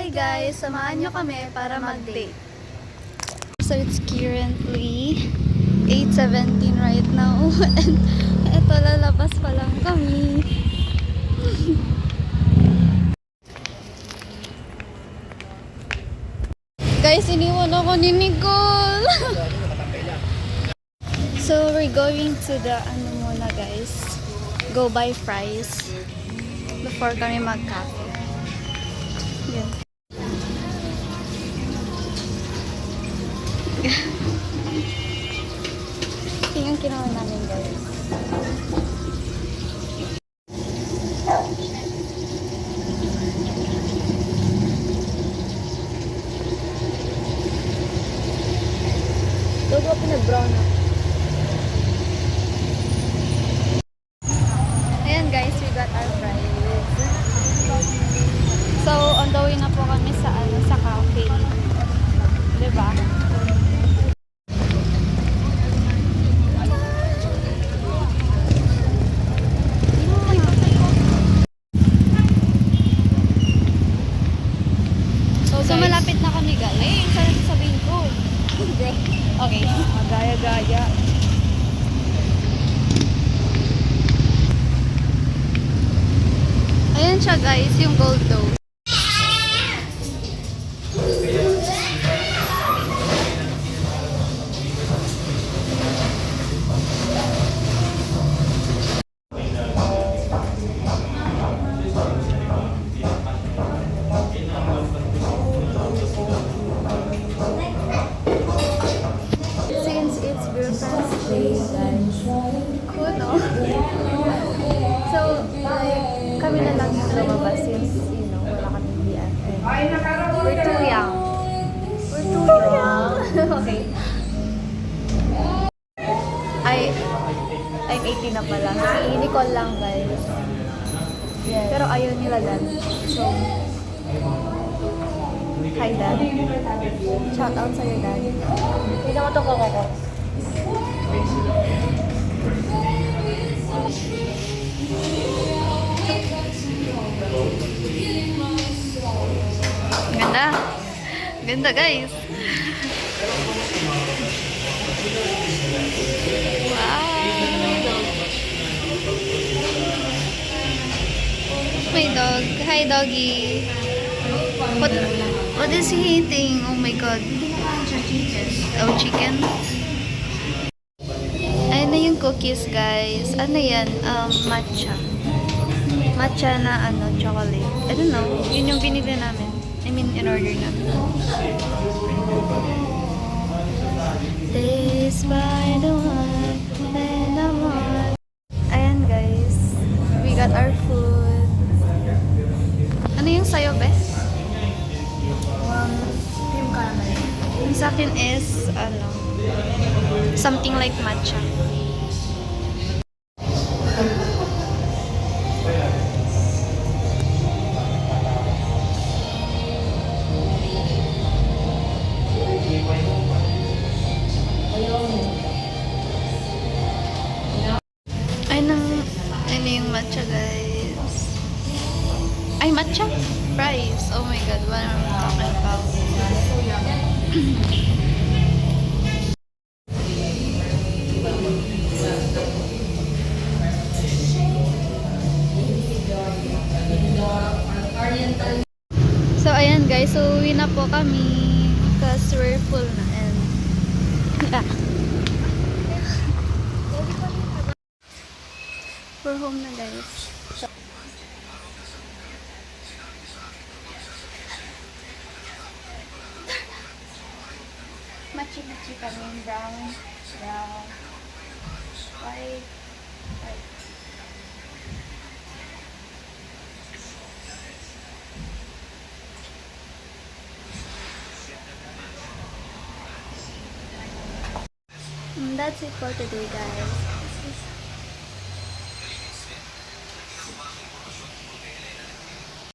Hi guys! Samahan nyo kami para mag-date. So it's currently 8:17 right now. And eto, lalabas pa lang kami. Guys, iniwan ako ni Nicole. So we're going to the muna guys. Go buy fries before kami mag-cafe. Yan. Yung kinuha namin guys. Logo pinag-brown na. Ayan guys, we got our fries. So, on the way na po kami sa cafe. Diba? So, malapit na kami guys. Eh, sana sasabihin ko. Okay. Gaya-gaya. Ayan siya guys, yung gold dough. Since it's girlfriend's day, guys. Cool, no? So, like, kami na lang yung lumabas since, you know, wala kami BFF. We're too young. We're too young. Okay. I'm 18 na pala. Si Nicole lang, guys. Yes. Pero ayaw nila dad. So, hi dad. Shout out sa'yo dad. Hindi naman ito ko. Ganda. Ganda guys. Wow. My dog. Hi doggy. What is he eating? Oh my god. Oh, chicken. Ayun na yung cookies guys. Ano yan? Matcha. Matcha na chocolate. I don't know. Yun yung binili namin. I mean, in-order namin. Days by the one and the one. Ayan guys. We got our food. Ano yung sayo, bes? Yung caramel. Yung sa akin is, something like matcha. Ano yung matcha guys? Ay, matcha? Fries. Oh my god, what am I talking about? So, ayan guys. So, uwi na po kami because we're full na and we're home na guys. Machi kami. Brown, white. That's it for today guys.